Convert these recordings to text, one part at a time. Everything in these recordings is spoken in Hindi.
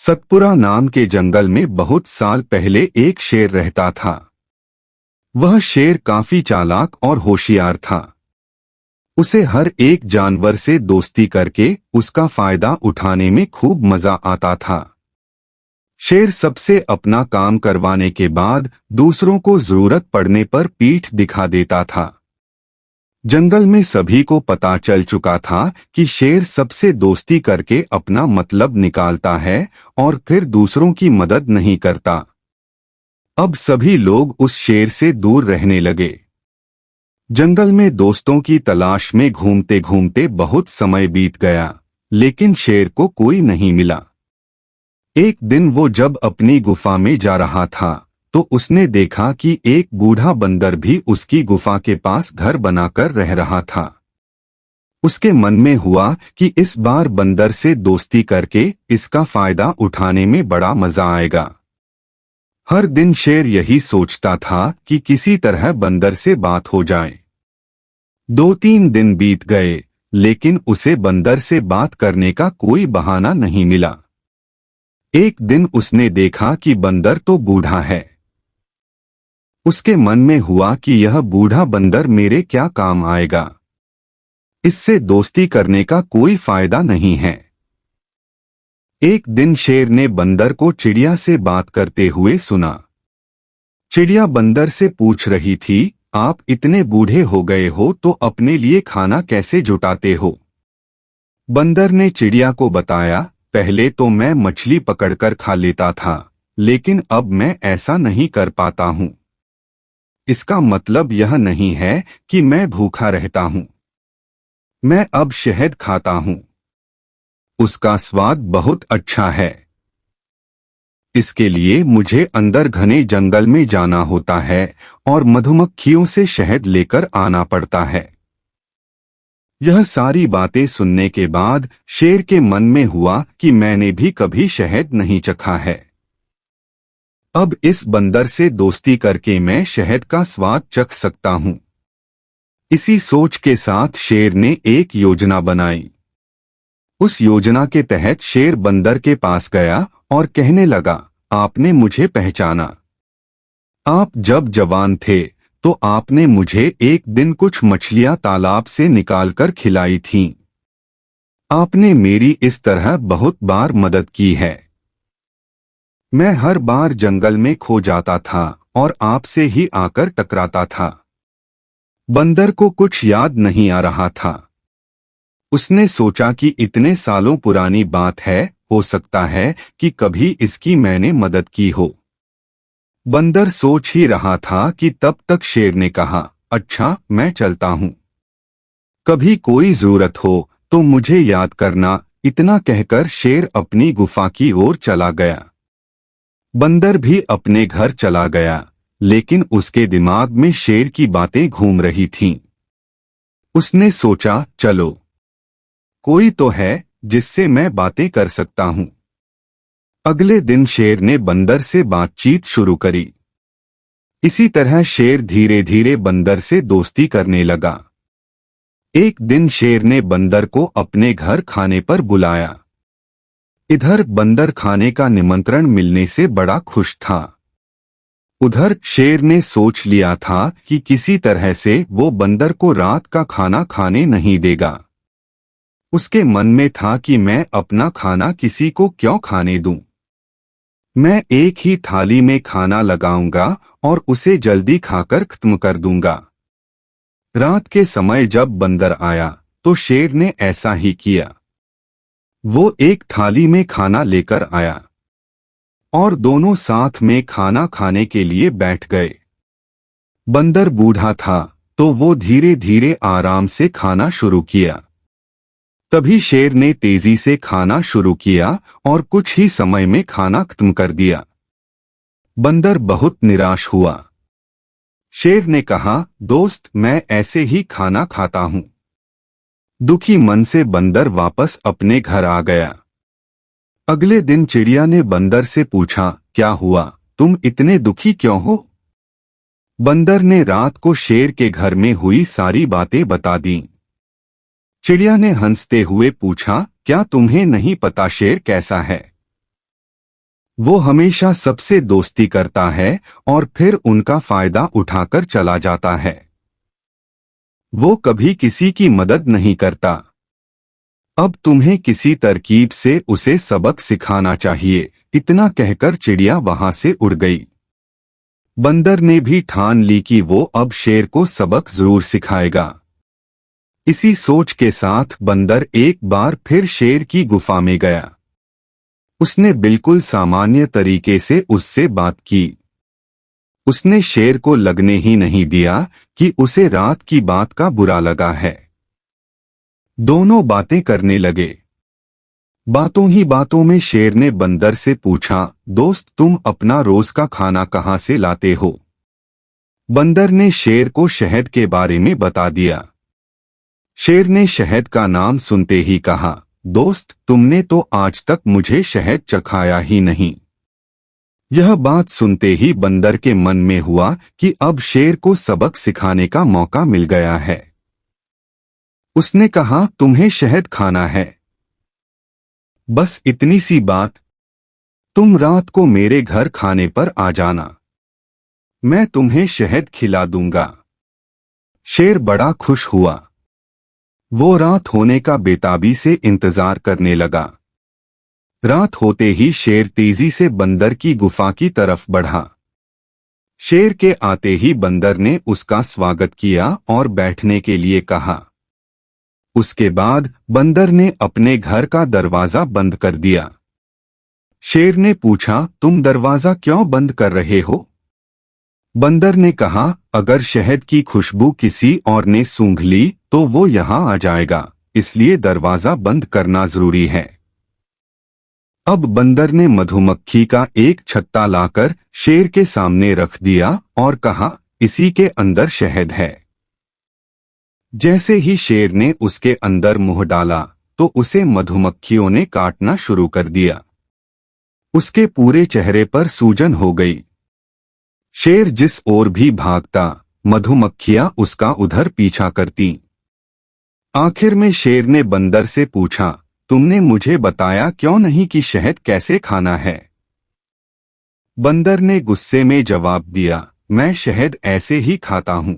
सतपुरा नाम के जंगल में बहुत साल पहले एक शेर रहता था। वह शेर काफी चालाक और होशियार था। उसे हर एक जानवर से दोस्ती करके उसका फायदा उठाने में खूब मजा आता था। शेर सबसे अपना काम करवाने के बाद दूसरों को जरूरत पड़ने पर पीठ दिखा देता था। जंगल में सभी को पता चल चुका था कि शेर सबसे दोस्ती करके अपना मतलब निकालता है और फिर दूसरों की मदद नहीं करता। अब सभी लोग उस शेर से दूर रहने लगे। जंगल में दोस्तों की तलाश में घूमते घूमते बहुत समय बीत गया, लेकिन शेर को कोई नहीं मिला। एक दिन वो जब अपनी गुफा में जा रहा था तो उसने देखा कि एक बूढ़ा बंदर भी उसकी गुफा के पास घर बनाकर रह रहा था। उसके मन में हुआ कि इस बार बंदर से दोस्ती करके इसका फायदा उठाने में बड़ा मजा आएगा। हर दिन शेर यही सोचता था कि किसी तरह बंदर से बात हो जाए। 2-3 दिन बीत गए, लेकिन उसे बंदर से बात करने का कोई बहाना नहीं मिला। एक दिन उसने देखा कि बंदर तो बूढ़ा है। उसके मन में हुआ कि यह बूढ़ा बंदर मेरे क्या काम आएगा। इससे दोस्ती करने का कोई फायदा नहीं है। एक दिन शेर ने बंदर को चिड़िया से बात करते हुए सुना। चिड़िया बंदर से पूछ रही थी, आप इतने बूढ़े हो गए हो तो अपने लिए खाना कैसे जुटाते हो? बंदर ने चिड़िया को बताया, पहले तो मैं मछली पकड़कर खा लेता था, लेकिन अब मैं ऐसा नहीं कर पाता हूँ। इसका मतलब यह नहीं है कि मैं भूखा रहता हूँ। मैं अब शहद खाता हूँ। उसका स्वाद बहुत अच्छा है। इसके लिए मुझे अंदर घने जंगल में जाना होता है और मधुमक्खियों से शहद लेकर आना पड़ता है। यह सारी बातें सुनने के बाद शेर के मन में हुआ कि मैंने भी कभी शहद नहीं चखा है। अब इस बंदर से दोस्ती करके मैं शहद का स्वाद चख सकता हूँ। इसी सोच के साथ शेर ने एक योजना बनाई। उस योजना के तहत शेर बंदर के पास गया और कहने लगा, आपने मुझे पहचाना। आप जब जवान थे तो आपने मुझे एक दिन कुछ मछलियां तालाब से निकालकर खिलाई थीं। आपने मेरी इस तरह बहुत बार मदद की है। मैं हर बार जंगल में खो जाता था और आपसे ही आकर टकराता था। बंदर को कुछ याद नहीं आ रहा था। उसने सोचा कि इतने सालों पुरानी बात है, हो सकता है कि कभी इसकी मैंने मदद की हो। बंदर सोच ही रहा था कि तब तक शेर ने कहा, अच्छा मैं चलता हूँ। कभी कोई जरूरत हो तो मुझे याद करना। इतना कहकर शेर अपनी गुफा की ओर चला गया। बंदर भी अपने घर चला गया, लेकिन उसके दिमाग में शेर की बातें घूम रही थीं। उसने सोचा, चलो कोई तो है जिससे मैं बातें कर सकता हूँ। अगले दिन शेर ने बंदर से बातचीत शुरू करी। इसी तरह शेर धीरे धीरे बंदर से दोस्ती करने लगा। एक दिन शेर ने बंदर को अपने घर खाने पर बुलाया। इधर बंदर खाने का निमंत्रण मिलने से बड़ा खुश था। उधर शेर ने सोच लिया था कि किसी तरह से वो बंदर को रात का खाना खाने नहीं देगा। उसके मन में था कि मैं अपना खाना किसी को क्यों खाने दूं। मैं एक ही थाली में खाना लगाऊंगा और उसे जल्दी खाकर खत्म कर दूंगा। रात के समय जब बंदर आया तो शेर ने ऐसा ही किया। वो एक थाली में खाना लेकर आया और दोनों साथ में खाना खाने के लिए बैठ गए। बंदर बूढ़ा था तो वो धीरे धीरे आराम से खाना शुरू किया। तभी शेर ने तेजी से खाना शुरू किया और कुछ ही समय में खाना खत्म कर दिया। बंदर बहुत निराश हुआ। शेर ने कहा, दोस्त मैं ऐसे ही खाना खाता हूँ। दुखी मन से बंदर वापस अपने घर आ गया। अगले दिन चिड़िया ने बंदर से पूछा, क्या हुआ, तुम इतने दुखी क्यों हो? बंदर ने रात को शेर के घर में हुई सारी बातें बता दी। चिड़िया ने हंसते हुए पूछा, क्या तुम्हें नहीं पता शेर कैसा है? वो हमेशा सबसे दोस्ती करता है और फिर उनका फायदा उठाकर चला जाता है। वो कभी किसी की मदद नहीं करता। अब तुम्हें किसी तरकीब से उसे सबक सिखाना चाहिए। इतना कहकर चिड़िया वहां से उड़ गई। बंदर ने भी ठान ली कि वो अब शेर को सबक जरूर सिखाएगा। इसी सोच के साथ बंदर एक बार फिर शेर की गुफा में गया। उसने बिल्कुल सामान्य तरीके से उससे बात की। उसने शेर को लगने ही नहीं दिया कि उसे रात की बात का बुरा लगा है। दोनों बातें करने लगे। बातों ही बातों में शेर ने बंदर से पूछा, दोस्त तुम अपना रोज का खाना कहाँ से लाते हो? बंदर ने शेर को शहद के बारे में बता दिया। शेर ने शहद का नाम सुनते ही कहा, दोस्त तुमने तो आज तक मुझे शहद चखाया ही नहीं। यह बात सुनते ही बंदर के मन में हुआ कि अब शेर को सबक सिखाने का मौका मिल गया है। उसने कहा, तुम्हें शहद खाना है? बस इतनी सी बात। तुम रात को मेरे घर खाने पर आ जाना, मैं तुम्हें शहद खिला दूंगा। शेर बड़ा खुश हुआ। वो रात होने का बेताबी से इंतजार करने लगा। रात होते ही शेर तेजी से बंदर की गुफा की तरफ बढ़ा। शेर के आते ही बंदर ने उसका स्वागत किया और बैठने के लिए कहा। उसके बाद बंदर ने अपने घर का दरवाजा बंद कर दिया। शेर ने पूछा, तुम दरवाजा क्यों बंद कर रहे हो? बंदर ने कहा, अगर शहद की खुशबू किसी और ने सूंघ ली तो वो यहाँ आ जाएगा, इसलिए दरवाजा बंद करना जरूरी है। अब बंदर ने मधुमक्खी का एक छत्ता लाकर शेर के सामने रख दिया और कहा, इसी के अंदर शहद है। जैसे ही शेर ने उसके अंदर मुंह डाला तो उसे मधुमक्खियों ने काटना शुरू कर दिया। उसके पूरे चेहरे पर सूजन हो गई। शेर जिस ओर भी भागता मधुमक्खियां उसका उधर पीछा करती। आखिर में शेर ने बंदर से पूछा, तुमने मुझे बताया क्यों नहीं कि शहद कैसे खाना है? बंदर ने गुस्से में जवाब दिया, मैं शहद ऐसे ही खाता हूं।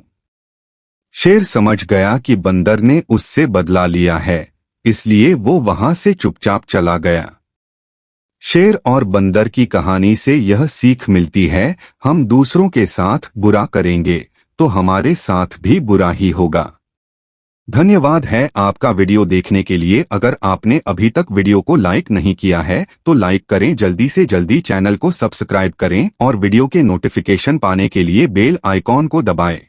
शेर समझ गया कि बंदर ने उससे बदला लिया है, इसलिए वो वहां से चुपचाप चला गया। शेर और बंदर की कहानी से यह सीख मिलती है, हम दूसरों के साथ बुरा करेंगे तो हमारे साथ भी बुरा ही होगा। धन्यवाद है आपका वीडियो देखने के लिए। अगर आपने अभी तक वीडियो को लाइक नहीं किया है तो लाइक करें, जल्दी से जल्दी चैनल को सब्सक्राइब करें और वीडियो के नोटिफिकेशन पाने के लिए बेल आइकॉन को दबाएं।